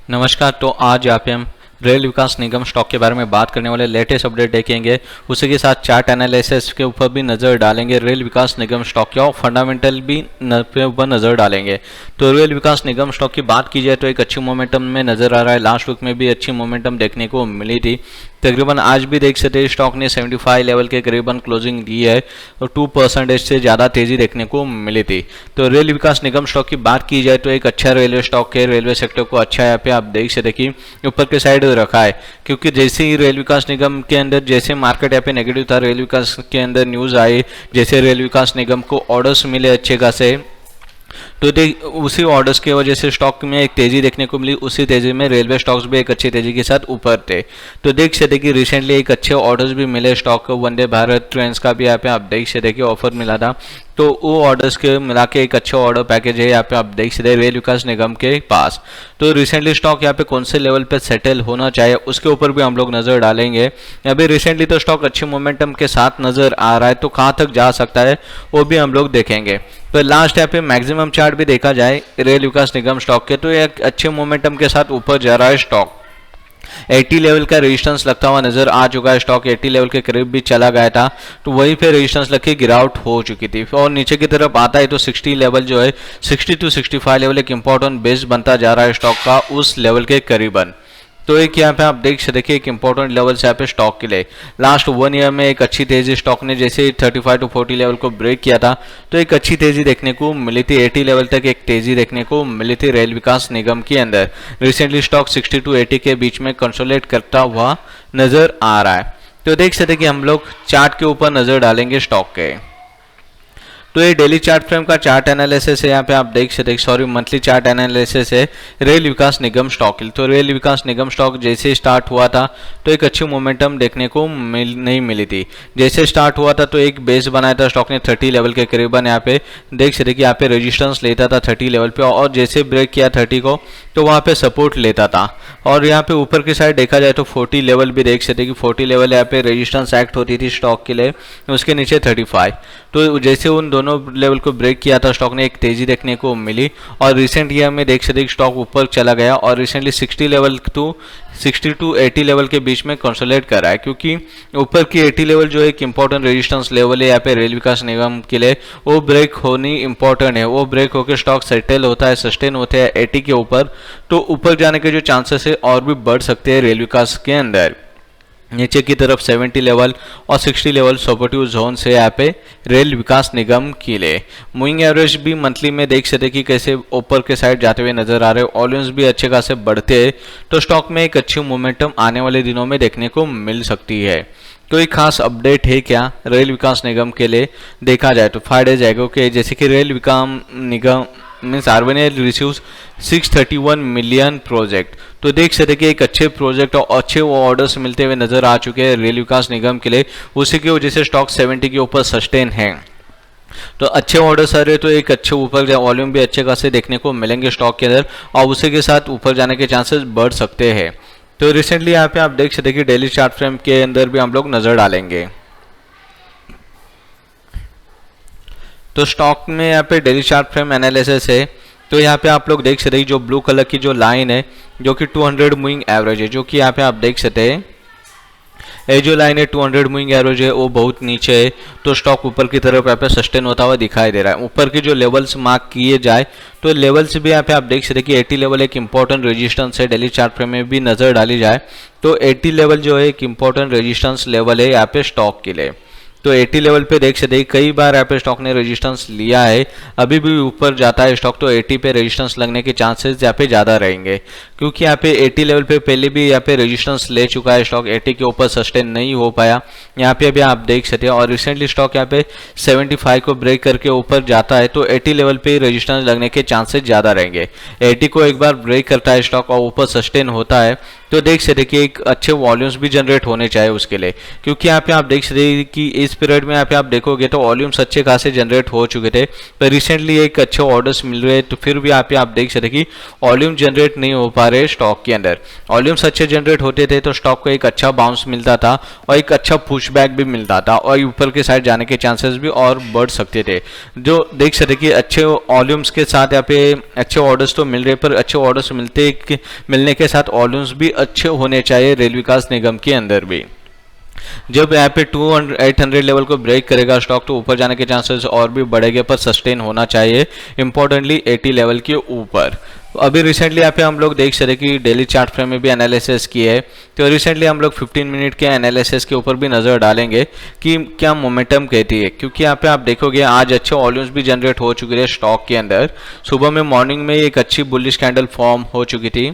नमस्कार। तो आज यहाँ पे हम रेल विकास निगम स्टॉक के बारे में बात करने वाले, लेटेस्ट अपडेट देखेंगे। उसी के साथ चार्ट एनालिसिस के ऊपर भी नज़र डालेंगे। रेल विकास निगम स्टॉक के और फंडामेंटल भी पे ऊपर नज़र डालेंगे। तो रेल विकास निगम स्टॉक की बात की जाए तो एक अच्छी मोमेंटम में नज़र आ रहा है। लास्ट वीक में भी अच्छी मोमेंटम देखने को मिली थी। तकरीबन आज भी देख सकते हैं स्टॉक ने 75 लेवल के करीबन क्लोजिंग दी है और 2% से ज़्यादा तेज़ी देखने को मिली थी। तो रेल विकास निगम स्टॉक की बात की जाए तो एक अच्छा रेलवे स्टॉक है। रेलवे सेक्टर को अच्छा यहाँ पे आप देख सकते कि ऊपर के साइड रखा है, क्योंकि जैसे ही रेल विकास निगम के अंदर जैसे मार्केट यहाँ पे नेगेटिव था, रेल विकास के अंदर न्यूज़ आई, जैसे रेल विकास निगम को ऑर्डर्स मिले अच्छे खासे, तो उसी ऑर्डर्स की वजह से स्टॉक में एक तेजी देखने को मिली। उसी तेजी में रेलवे स्टॉक्स भी एक अच्छी तेजी के साथ ऊपर थे। तो देख सकते कि रिसेंटली एक अच्छे ऑर्डर्स भी मिले स्टॉक को। वंदे भारत ट्रेन का भी यहाँ पे आप देख सकते कि ऑफर मिला था। तो वो ऑर्डर्स के मिला के एक अच्छा ऑर्डर पैकेज है यहाँ पे आप देख सकते रेल विकास निगम के पास। तो रिसेंटली स्टॉक यहाँ पे कौन से लेवल पे सेटल होना चाहिए उसके ऊपर भी हम लोग नजर डालेंगे। अभी रिसेंटली तो स्टॉक अच्छे मोमेंटम के साथ नजर आ रहा है, तो कहाँ तक जा सकता है वो भी हम लोग देखेंगे। तो लास्ट यहाँ पे मैक्सिमम चार्ट भी देखा जाए रेल विकास निगम स्टॉक के, तो एक अच्छे मोमेंटम के साथ ऊपर जा रहा है स्टॉक। 80 लेवल का रेजिस्टेंस लगता हुआ नजर आ चुका है। स्टॉक 80 लेवल के करीब भी चला गया था, तो वहीं पे रेजिस्टेंस लग के गिरावट हो चुकी थी। और नीचे की तरफ आता है तो 60 लेवल जो है 60 to 65 लेवल एक इंपॉर्टेंट बेस बनता जा रहा है स्टॉक का उस लेवल के करीबन। तो एक यहाँ पे आप देख सकते देखिए एक इंपॉर्टेंट लेवल से यहाँ पे स्टॉक के लिए लास्ट 1 ईयर में एक अच्छी तेजी स्टॉक ने जैसे 35 to 40 लेवल को ब्रेक किया था, तो एक अच्छी तेजी देखने को मिली थी। 80 लेवल तक एक तेजी देखने को मिली थी रेल विकास निगम के अंदर। रिसेंटली स्टॉक 60 to 80 के बीच में कंसोलिडेट करता हुआ नजर आ रहा है। तो देख सकते कि हम लोग चार्ट के ऊपर नजर डालेंगे स्टॉक के। तो ये डेली चार्ट फ्रेम का चार्ट एनालिसिस है। यहाँ पे आप देख सकते मंथली चार्ट एनालिसिस है रेल विकास निगम स्टॉक। तो रेल विकास निगम स्टॉक जैसे स्टार्ट हुआ था तो एक अच्छी मोमेंटम देखने को नहीं मिली थी। जैसे स्टार्ट हुआ था तो एक बेस बनाया था स्टॉक ने 30 लेवल के करीबन। यहाँ पे देख सकते कि यहाँ पे रेजिस्टेंस लेता था 30 लेवल पे, और जैसे ब्रेक किया 30 को तो वहाँ पे सपोर्ट लेता था। और यहाँ पे ऊपर की साइड देखा जाए तो 40 लेवल भी देख सकते कि 40 लेवल यहाँ पे रेजिस्टेंस एक्ट होती थी स्टॉक के लिए, उसके नीचे 35। तो जैसे उन दोनों लेवल को ब्रेक किया था स्टॉक ने एक तेजी देखने को मिली, और रिसेंट ईयर में देख सकते स्टॉक ऊपर चला गया और रिसेंटली 60 to 80 लेवल के बीच में कंसोलिडेट कर रहा है। क्योंकि ऊपर की 80 लेवल जो एक इंपॉर्टेंट रेजिस्टेंस लेवल है यहाँ पे रेल विकास निगम के लिए, वो ब्रेक होनी इंपॉर्टेंट है। वो ब्रेक होकर स्टॉक सेटल होता है, सस्टेन होते हैं 80 के ऊपर, तो ऊपर जाने के जो चांसेस है और भी बढ़ सकते हैं रेल विकास के अंदर। नीचे की तरफ 70 लेवल और 60 लेवल सपोर्टिव जोन से यहाँ पे रेल विकास निगम के लिए। मूविंग एवरेज भी मंथली में देख सकते कि कैसे ऊपर के साइड जाते हुए नजर आ रहे हैं। वॉल्यूम्स भी अच्छे खासे बढ़ते हैं, तो स्टॉक में एक अच्छी मोमेंटम आने वाले दिनों में देखने को मिल सकती है। कोई खास अपडेट है क्या रेल विकास निगम के लिए देखा जाए तो 5 डेज एगो के जैसे कि Rail Vikas Nigam means RBL receives 631 million project. तो देख सकते कि एक अच्छे प्रोजेक्ट और अच्छे वो ऑर्डर्स मिलते हुए नजर आ चुके हैं रेल विकास निगम के लिए। उसी की वजह से स्टॉक 70 के ऊपर सस्टेन है। तो अच्छे ऑर्डर्स आ रहे तो एक अच्छे ऊपर वॉल्यूम भी अच्छे खासे देखने को मिलेंगे स्टॉक के अंदर, और उसी के साथ ऊपर जाने के चांसेस बढ़ सकते हैं। तो रिसेंटली यहाँ पे आप देख सकते कि डेली चार्ट फ्रेम के अंदर भी हम लोग नजर डालेंगे। तो स्टॉक में यहाँ पे डेली चार्ट फ्रेम एनालिसिस है। तो यहाँ पे आप लोग देख सकते हैं जो ब्लू कलर की जो लाइन है जो कि 200 मूविंग एवरेज है, जो कि यहाँ पे आप देख सकते हैं ये जो लाइन है 200 मूविंग एवरेज है वो बहुत नीचे है। तो स्टॉक ऊपर की तरफ यहाँ पे सस्टेन होता हुआ दिखाई दे रहा है। ऊपर के जो लेवल्स मार्क किए जाए तो लेवल्स भी यहाँ पे आप देख सकते हैं कि 80 लेवल एक इंपॉर्टेंट रेजिस्टेंस है। डेली चार्ट फ्रेम में भी नजर डाली जाए तो 80 लेवल जो है एक इंपॉर्टेंट रेजिस्टेंस लेवल है यहाँ पे स्टॉक के लिए। तो 80 लेवल पे देख सकते कई बार यहाँ पे स्टॉक ने रेजिस्टेंस लिया है, अभी भी ऊपर जाता है स्टॉक तो 80 पे रेजिस्टेंस लगने के चांसेस यहाँ पे ज़्यादा रहेंगे। क्योंकि यहाँ पे 80 लेवल पे पहले भी यहाँ पे रेजिस्टेंस ले चुका है स्टॉक, 80 के ऊपर सस्टेन नहीं हो पाया। यहाँ पे अभी आप देख सकते हैं और रिसेंटली स्टॉक यहाँ पे 75 को ब्रेक करके ऊपर जाता है तो 80 लेवल पे रेजिस्टेंस लगने के चांसेस ज़्यादा रहेंगे। 80 को एक बार ब्रेक करता है स्टॉक और ऊपर सस्टेन होता है तो देख सकते कि एक अच्छे वॉल्यूम्स भी जनरेट होने चाहिए उसके लिए, क्योंकि यहाँ पे आप देख सकते कि इस पीरियड में यहाँ पे आप देखोगे तो वॉल्यूम्स अच्छे खासे जनरेट हो चुके थे, पर रिसेंटली एक अच्छे ऑर्डर्स मिल रहे हैं, तो फिर भी यहाँ पे आप देख सकते कि वॉल्यूम जनरेट नहीं हो पा रहे स्टॉक के अंदर। वॉल्यूम्स अच्छे जनरेट होते थे तो स्टॉक को एक अच्छा बाउंस मिलता था और एक अच्छा पुशबैक भी मिलता था और ऊपर के साइड जाने के चांसेस भी और बढ़ सकते थे। जो देख सकते कि अच्छे वॉल्यूम्स के साथ यहाँ पे अच्छे ऑर्डर्स तो मिल रहे, पर अच्छे ऑर्डर्स मिलने के साथ वॉल्यूम्स भी अच्छे होने चाहिए रेल विकास निगम के अंदर भी। जब यहाँ पे 800 लेवल को ब्रेक करेगा स्टॉक तो ऊपर जाने के चांसेस और भी बढ़ेंगे, पर सस्टेन होना चाहिए इंपॉर्टेंटली 80 लेवल के ऊपर। अभी रिसेंटली यहाँ पे हम लोग देख सकते कि डेली चार्ट फ्रेम में भी एनालिसिस किए है, तो रिसेंटली हम लोग 15 मिनट के एनालिसिस के ऊपर भी नज़र डालेंगे कि क्या मोमेंटम कहती है, क्योंकि यहाँ पे आप देखोगे आज अच्छे वॉल्यूम्स भी जनरेट हो चुके थे स्टॉक के अंदर। सुबह में मॉर्निंग में एक अच्छी बुलिश कैंडल फॉर्म हो चुकी थी,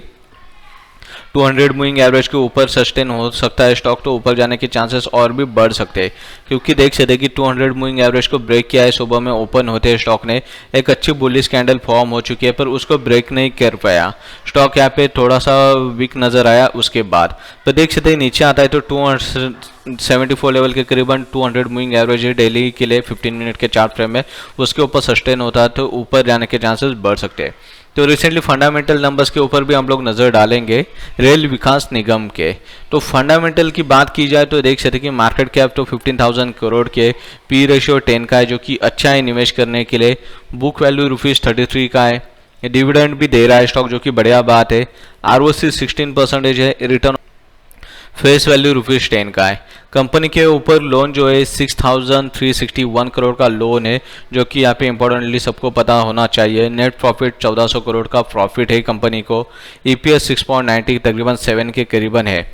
200 मूविंग एवरेज के ऊपर सस्टेन हो सकता है स्टॉक, तो ऊपर जाने के चांसेस और भी बढ़ सकते हैं, क्योंकि देख सकते हैं कि 200 मूविंग एवरेज को ब्रेक किया है सुबह में ओपन होते हैं स्टॉक ने, एक अच्छी बुलिश कैंडल फॉर्म हो चुकी है, पर उसको ब्रेक नहीं कर पाया स्टॉक, यहाँ पे थोड़ा सा वीक नजर आया उसके बाद। तो देख सकते हैं नीचे आता है तो 274 लेवल के करीबन 200 मूविंग एवरेज है डेली के लिए 15 मिनट के चार्ट फ्रेम में, उसके ऊपर सस्टेन होता है तो ऊपर जाने के चांसेस बढ़ सकते हैं। तो रिसेंटली फंडामेंटल नंबर्स के ऊपर भी हम लोग नज़र डालेंगे रेल विकास निगम के। तो फंडामेंटल की बात की जाए तो देख सकते कि मार्केट कैप तो 15,000 करोड़ के, पी रेशियो 10 का है जो कि अच्छा है निवेश करने के लिए, बुक वैल्यू ₹33 का है, डिविडेंड भी दे रहा है स्टॉक जो कि बढ़िया बात है, ROC 16% है, रिटर्न फेस वैल्यू ₹10 का है। कंपनी के ऊपर लोन जो है 6,361 करोड़ का लोन है, जो कि यहाँ पे इंपॉर्टेंटली सबको पता होना चाहिए। नेट प्रॉफिट 1400 करोड़ का प्रॉफिट है कंपनी को, EPS 6.90 तकरीबन 7 के करीबन है।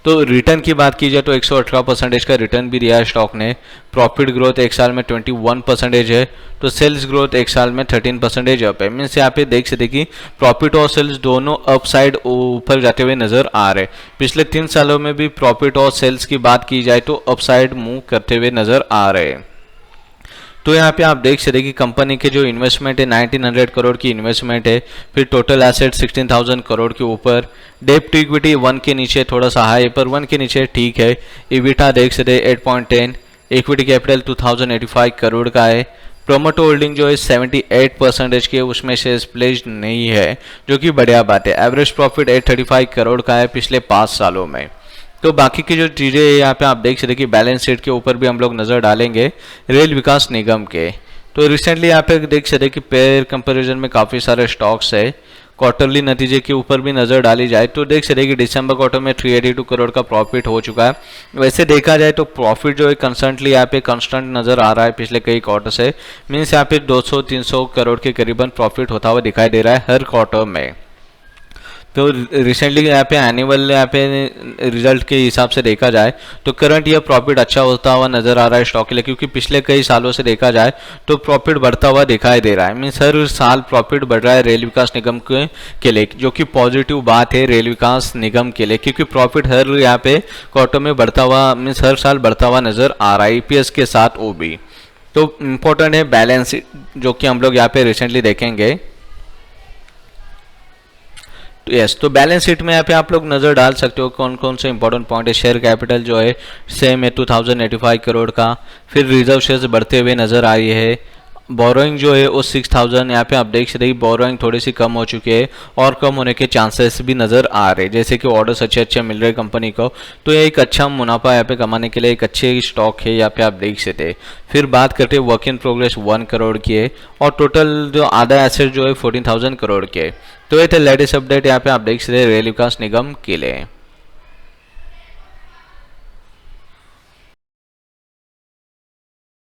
तो रिटर्न की बात की जाए तो 118% का रिटर्न भी दिया है स्टॉक ने। प्रॉफिट ग्रोथ एक साल में 21% है, तो सेल्स ग्रोथ एक साल में 13% अप है। मीन्स यहाँ पे देख सकते कि प्रॉफिट और सेल्स दोनों अपसाइड ऊपर जाते हुए नजर आ रहे। पिछले 3 सालों में भी प्रॉफिट और सेल्स की बात की जाए तो अपसाइड मूव करते हुए नजर आ रहे। तो यहाँ पे आप देख सकते कि कंपनी के जो इन्वेस्टमेंट है 1900 करोड़ की इन्वेस्टमेंट है, फिर टोटल एसेट 16,000 करोड़ के ऊपर, डेट टू इक्विटी 1 के नीचे थोड़ा सा हाई पर 1 के नीचे ठीक है, इबिटा देख सकते 8.10, इक्विटी कैपिटल 2085 करोड़ का है, प्रोमोटर होल्डिंग जो है 78% की है, उसमें से प्लेज नहीं है जो कि बढ़िया बात है। एवरेज प्रॉफिट 835 करोड़ का है पिछले 5 सालों में। तो बाकी की जो चीज़ें यहाँ पे आप देख सकते कि बैलेंस शीट के ऊपर भी हम लोग नज़र डालेंगे रेल विकास निगम के। तो रिसेंटली यहाँ पे देख सकते कि पेयर कंपैरिजन में काफ़ी सारे स्टॉक्स है। क्वार्टरली नतीजे के ऊपर भी नज़र डाली जाए तो देख सकते कि दिसंबर क्वार्टर में 382 करोड़ का प्रॉफिट हो चुका है। वैसे देखा जाए तो प्रॉफिट जो है कंस्टेंटली यहाँ पे कांस्टेंट नज़र आ रहा है पिछले कई क्वार्टर से, मीन्स यहाँ पे 200-300 करोड़ के करीबन प्रॉफिट होता हुआ दिखाई दे रहा है हर क्वार्टर में। तो रिसेंटली यहाँ पे एनुअल यहाँ पे रिजल्ट के हिसाब से देखा जाए तो करंट ईयर प्रॉफिट अच्छा होता हुआ नजर आ रहा है स्टॉक के लिए, क्योंकि पिछले कई सालों से देखा जाए तो प्रॉफिट बढ़ता हुआ दिखाई दे रहा है। मीन्स हर साल प्रॉफिट बढ़ रहा है रेल विकास निगम के लिए, जो कि पॉजिटिव बात है रेल विकास निगम के लिए, क्योंकि प्रॉफिट हर यहाँ पे क्वार्टर में बढ़ता हुआ मीन्स हर साल बढ़ता हुआ नजर आ रहा है EPS के साथ वो भी। तो इम्पोर्टेंट है बैलेंस जो कि हम लोग यहाँ पे रिसेंटली देखेंगे। तो बैलेंस शीट में यहाँ पे आप लोग नज़र डाल सकते हो कौन कौन से इंपॉर्टेंट पॉइंट है। शेयर कैपिटल जो है सेम है 2085 करोड़ का, फिर रिजर्व शेयर्स बढ़ते हुए नज़र आ रही है। बोरोइंग जो है वो 6000, यहाँ पे आप देख सकते हैं बोरोइंग थोड़ी सी कम हो चुकी है और कम होने के चांसेस भी नज़र आ रहे हैं, जैसे कि ऑर्डर्स अच्छे मिल रहे कंपनी को, तो ये एक अच्छा मुनाफा यहाँ पे कमाने के लिए एक अच्छे स्टॉक है यहाँ पे आप देख सकते हैं। फिर बात करते हैं वर्क इन प्रोग्रेस 1 करोड़ की है और टोटल जो आधा एसेट जो है 14,000 करोड़ के। तो ये थे लेटेस्ट अपडेट यहाँ पे आप देख सकते हैं रेल विकास निगम के लिए।